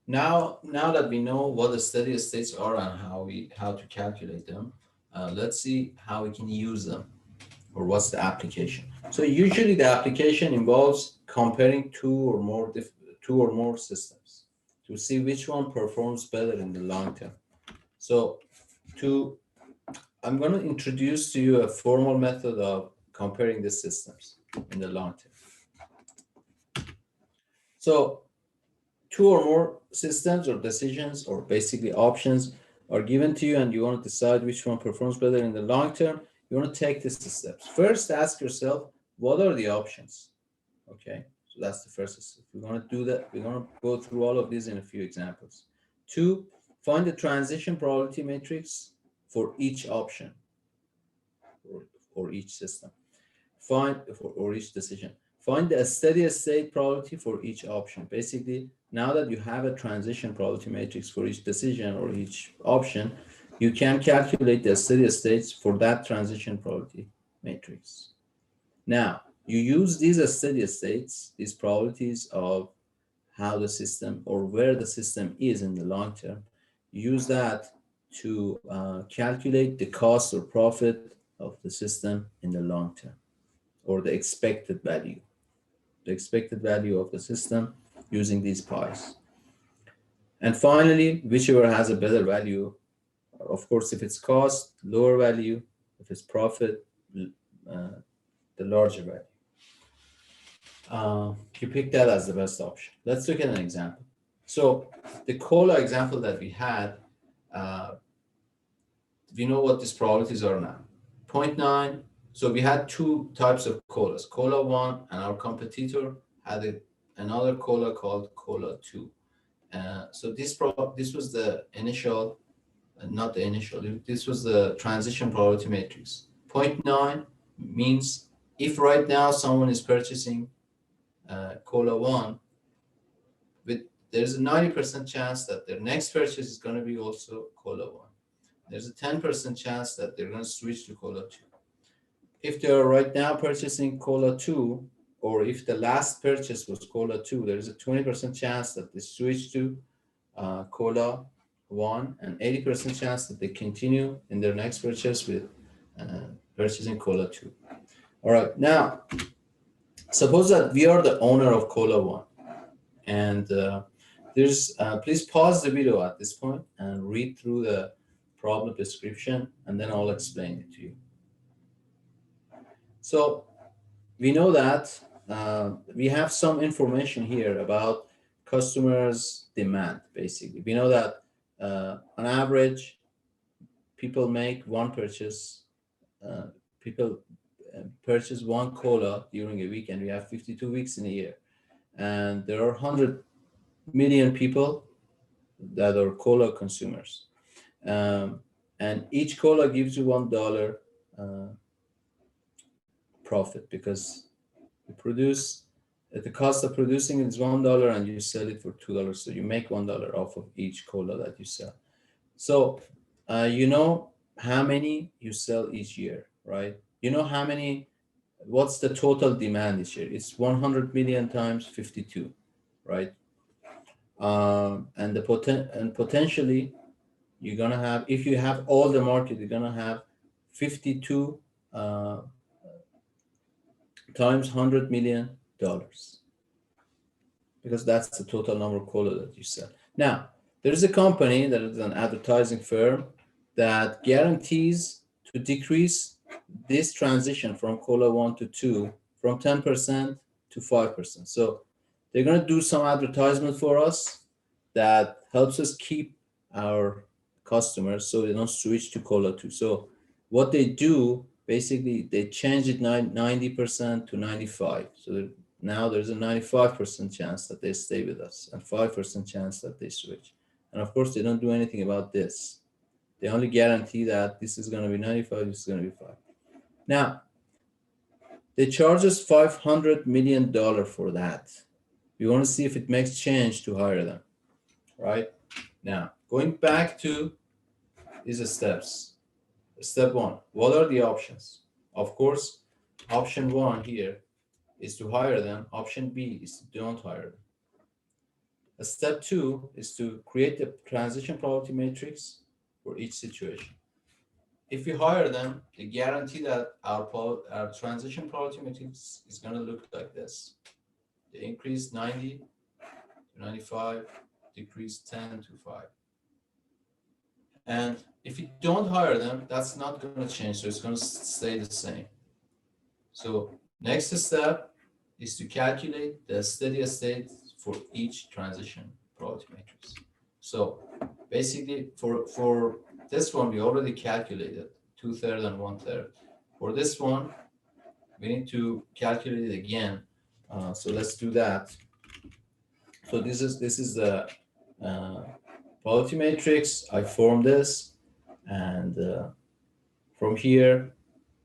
Now that we know what the steady states are and how to calculate them, let's see how we can use them or what's the application. So usually the application involves comparing two or more systems to see which one performs better in the long term. So to I'm going to introduce to you a formal method of comparing the systems in the long term. So two or more systems or decisions or basically options are given to you and you want to decide which one performs better in the long term. You want to take these steps. First, ask yourself, what are the options? Okay, so that's the first step. We're going to do that. We're going to go through all of these in a few examples. Two, find the transition probability matrix for each option or, or each system. Or each decision. Find the steady state probability for each option. Basically, now that you have a transition probability matrix for each decision or each option, you can calculate the steady states for that transition probability matrix. Now, you use these steady states, these probabilities of how the system or where the system is in the long term, you use that to calculate the cost or profit of the system in the long term, or the expected value of the system using these pies. And finally, whichever has a better value, of course, if it's cost, lower value, if it's profit, uh, the larger value. You pick that as the best option. Let's look at an example. So the cola example that we had, uh, we know what these probabilities are now. Point 0.9. So we had two types of colas, cola 1 and our competitor had another cola called cola 2. So this was the initial, not the initial, this was the transition probability matrix. Point 0.9 means if right now someone is purchasing cola 1, with there's a 90% chance that their next purchase is going to be also cola 1. There's a 10% chance that they're going to switch to cola 2. If they're right now purchasing cola 2, or if the last purchase was cola 2, there is a 20% chance that they switch to cola 1 and 80% chance that they continue in their next purchase with purchasing cola 2. All right, now suppose that we are the owner of cola 1 and please pause the video at this point and read through the problem description and then I'll explain it to you. So we know that we have some information here about customers' demand, basically. We know that on average, people make one purchase, people purchase one cola during a week, and we have 52 weeks in a year. And there are 100 million people that are cola consumers. And each cola gives you $1 profit because you produce at the cost of producing it is $1 and you sell it for $2. So you make $1 off of each cola that you sell. So you know how many you sell each year, right? You know how many, what's the total demand each year? It's 100 million times 52, right? And potentially you're gonna have, if you have all the market, you're gonna have 52 times $100 million, because that's the total number of cola that you sell. Now, there is a company that is an advertising firm that guarantees to decrease this transition from cola 1 to 2 from 10% to 5%. So they're going to do some advertisement for us that helps us keep our customers so they don't switch to cola 2. So what they do, basically, they change it 90% to 95. So now there's a 95% chance that they stay with us and 5% chance that they switch. And of course, they don't do anything about this. They only guarantee that this is going to be 95, this is going to be 5. Now, they charge us $500 million for that. We want to see if it makes change to hire them, right? Now, going back to these steps. Step 1, what are the options? Of course, option 1 here is to hire them. Option B is to don't hire them. Step 2 is to create the transition probability matrix for each situation. If we hire them, they guarantee that our transition probability matrix is going to look like this. They increase 90 to 95, decrease 10 to 5. And if you don't hire them, that's not going to change. So it's going to stay the same. So next step is to calculate the steady state for each transition probability matrix. So basically for this one, we already calculated 2/3 and 1/3. For this one, we need to calculate it again. So let's do that. So this is the probability matrix. I form this, and from here,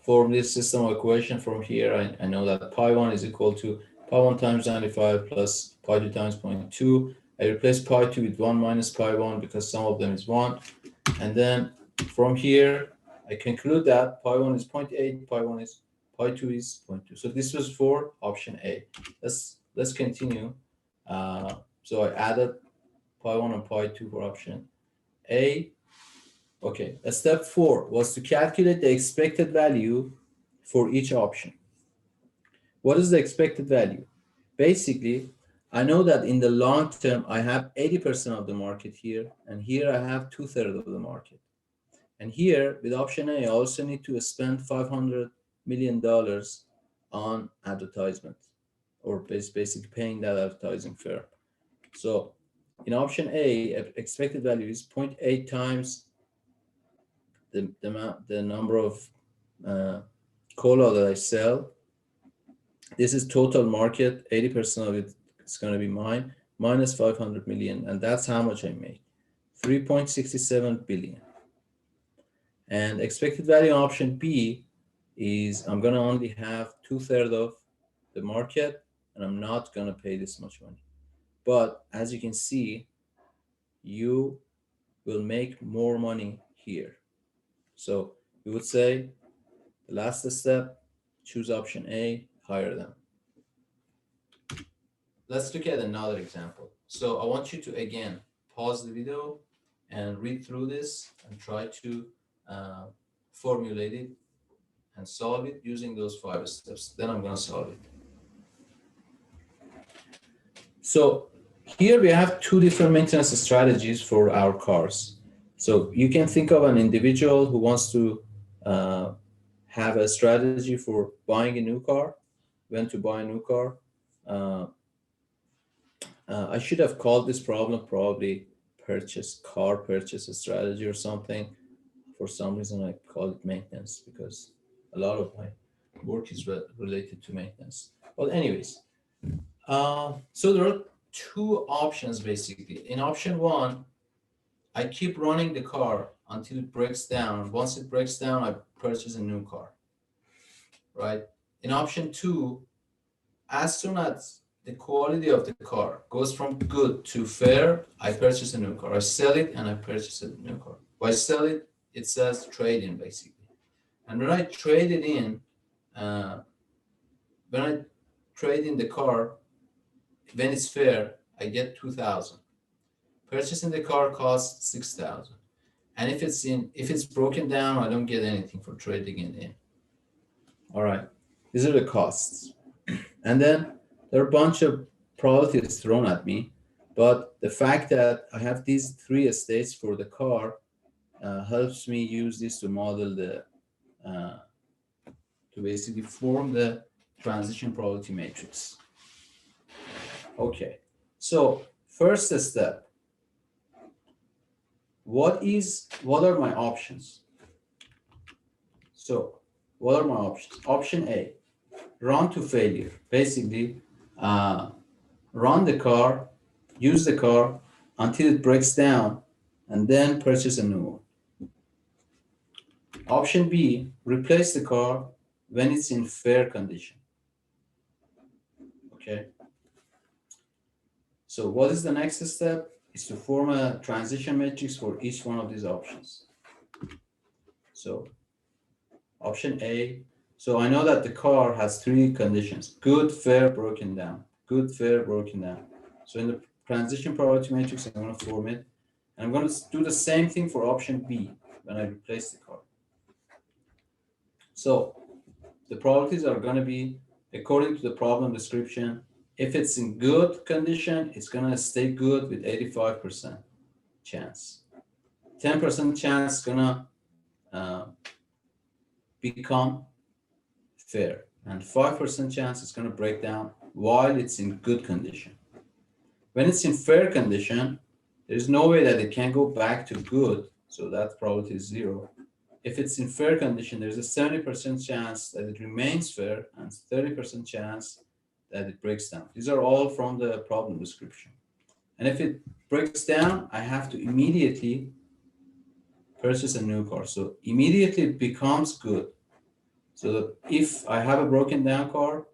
form this system of equation. From here, I know that pi1 is equal to pi1 times 95 plus pi2 times 0.2. I replace pi2 with 1 minus pi1 because some of them is 1. And then from here, I conclude that pi1 is 0.8, pi2 is 0.2. So this was for option A. Let's continue. So I added pi1 and pi2 for option A. Okay, step 4 was to calculate the expected value for each option. What is the expected value? Basically, I know that in the long term, I have 80% of the market here, and here I have 2/3 of the market. And here, with option A, I also need to spend $500 million on advertisement, or basically paying that advertising firm. So in option A, expected value is 0.8 times the number of cola that I sell. This is total market. 80% of it is going to be mine, minus 500 million, and that's how much I make, 3.67 billion. And expected value on option B is I'm going to only have 2/3 of the market, and I'm not going to pay this much money. But as you can see, you will make more money here. So we would say the last step, choose option A, hire them. Let's look at another example. So I want you to, again, pause the video and read through this and try to formulate it and solve it using those 5 steps. Then I'm going to solve it. So here we have 2 different maintenance strategies for our cars. So you can think of an individual who wants to have a strategy for buying a new car, when to buy a new car. I should have called this problem probably car purchase strategy or something. For some reason, I call it maintenance because a lot of my work is related to maintenance. But anyways, so there are 2 options basically. In option 1, I keep running the car until it breaks down. Once it breaks down, I purchase a new car, right? In option 2, as soon as the quality of the car goes from good to fair, I purchase a new car. I sell it and I purchase a new car. When I sell it, it says trade in basically. And when I trade it in, the car, when it's fair, I get 2,000. Purchasing the car costs 6,000. And if it's broken down, I don't get anything for trading it in. All right, these are the costs. And then there are a bunch of probabilities thrown at me, but the fact that I have these 3 states for the car helps me use this to model to basically form the transition probability matrix. Okay, so first step, what are my options? So what are my options? Option A, run to failure. Basically, run the car, use the car until it breaks down, and then purchase a new one. Option B, replace the car when it's in fair condition. Okay. So what is the next step? Is to form a transition matrix for each one of these options. So option A, so I know that the car has 3 conditions: good, fair, broken down. Good, fair, broken down. So in the transition probability matrix. I'm going to form it. And I'm going to do the same thing for option B when I replace the car. So the probabilities are going to be according to the problem description. If it's in good condition, it's going to stay good with 85% chance. 10% chance is going to become fair. And 5% chance is going to break down while it's in good condition. When it's in fair condition, there's no way that it can go back to good, so that probability is 0. If it's in fair condition, there's a 70% chance that it remains fair and 30% chance that it breaks down. These are all from the problem description. And if it breaks down, I have to immediately purchase a new car. So immediately it becomes good. So that if I have a broken down car,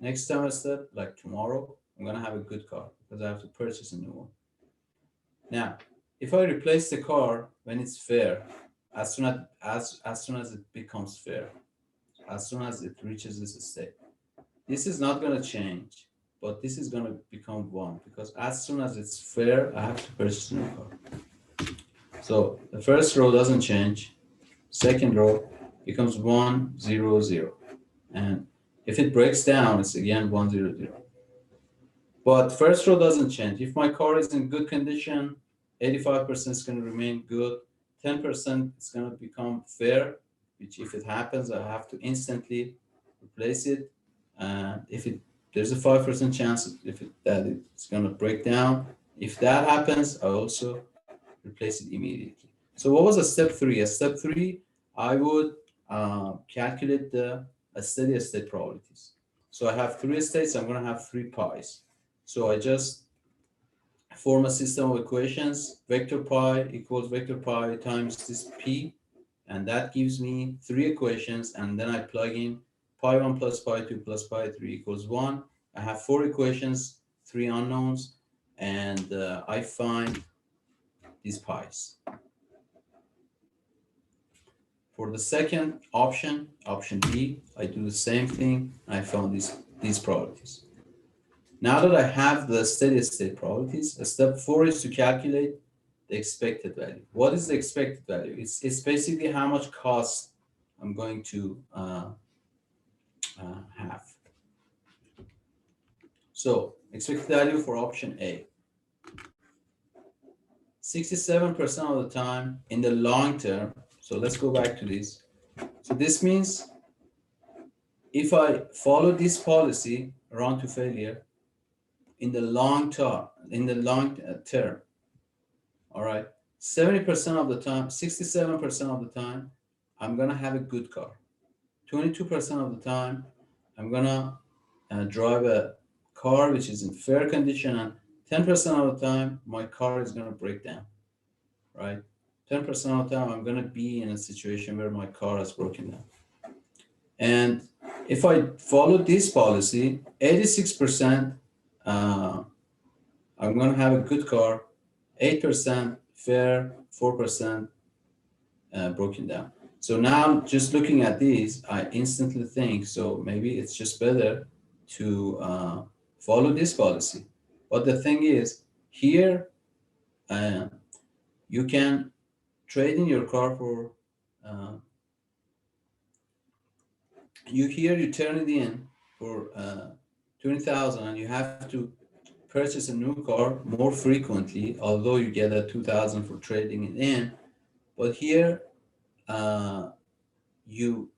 next time I step, like tomorrow, I'm going to have a good car because I have to purchase a new one. Now, if I replace the car when it's fair, as soon as it becomes fair, as soon as it reaches this state, this is not going to change, but this is going to become 1 because as soon as it's fair, I have to purchase a new car. So the first row doesn't change. Second row becomes 1, 0, 0. And if it breaks down, it's again 1, 0, 0. But first row doesn't change. If my car is in good condition, 85% is going to remain good. 10% is going to become fair, which if it happens, I have to instantly replace it. And if there's a 5% chance that it's going to break down. If that happens, I also replace it immediately. So what was a step 3? A step 3, I would calculate the steady state probabilities. So I have 3 states, I'm going to have 3 pi's. So I just form a system of equations, vector pi equals vector pi times this p, and that gives me 3 equations, and then I plug in pi 1 plus pi 2 plus pi 3 equals 1. I have 4 equations, 3 unknowns, and I find these pi's. For the second option, option B, I do the same thing. I found these probabilities. Now that I have the steady state probabilities, step 4 is to calculate the expected value. What is the expected value? It's basically how much cost I'm going to have. So expected value for option A. 67% of the time in the long term. So let's go back to this. So this means if I follow this policy run to failure in the long term, all right, 70% of the time, 67% of the time, I'm gonna have a good car. 22% of the time, I'm gonna drive a car which is in fair condition, and 10% of the time, my car is gonna break down, right? 10% of the time, I'm gonna be in a situation where my car has broken down. And if I follow this policy, 86%, I'm gonna have a good car, 8% fair, 4% broken down. So now just looking at these, I instantly think, so maybe it's just better to follow this policy. But the thing is, here you can trade in your car for, you turn it in for 20,000 and you have to purchase a new car more frequently, although you get a 2,000 for trading it in. But here, you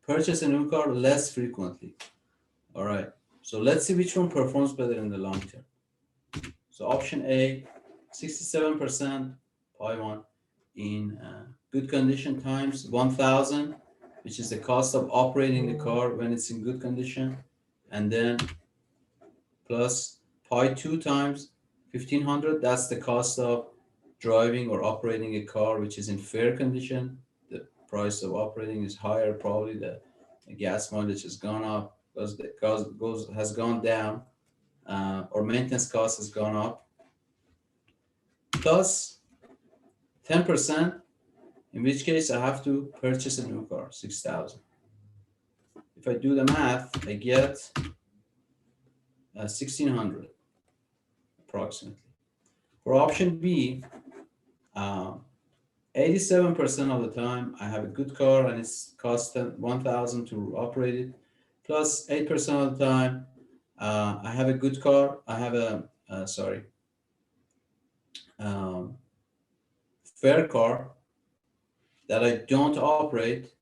purchase a new car less frequently. All right. So let's see which one performs better in the long term. So option A, 67% pi 1 in good condition times 1,000, which is the cost of operating the car when it's in good condition, and then plus pi 2 times 1,500. That's the cost of driving or operating a car which is in fair condition. The price of operating is higher, probably the gas mileage has gone up because the gas has gone down, or maintenance cost has gone up, plus 10%, in which case I have to purchase a new car, 6,000. If I do the math, I get 1,600 approximately. For option B, 87% of the time I have a good car and it's cost 1,000 to operate it, plus 8% of the time I have a good car. I have a fair car that I don't operate.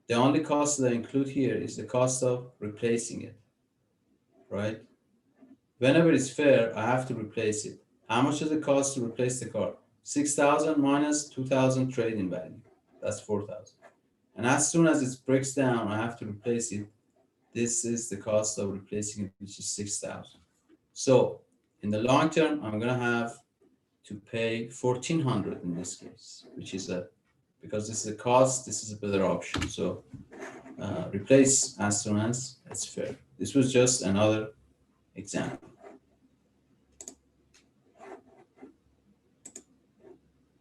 The only cost that I include here is the cost of replacing it, right? Whenever it's fair, I have to replace it. How much does it cost to replace the car? 6,000 minus 2,000 trade-in value. That's 4,000. And as soon as it breaks down, I have to replace it. This is the cost of replacing it, which is 6,000. So in the long term, I'm gonna have to pay 1,400 in this case, which is because this is a cost, this is a better option. So replace as soon as it's fair. This was just another example.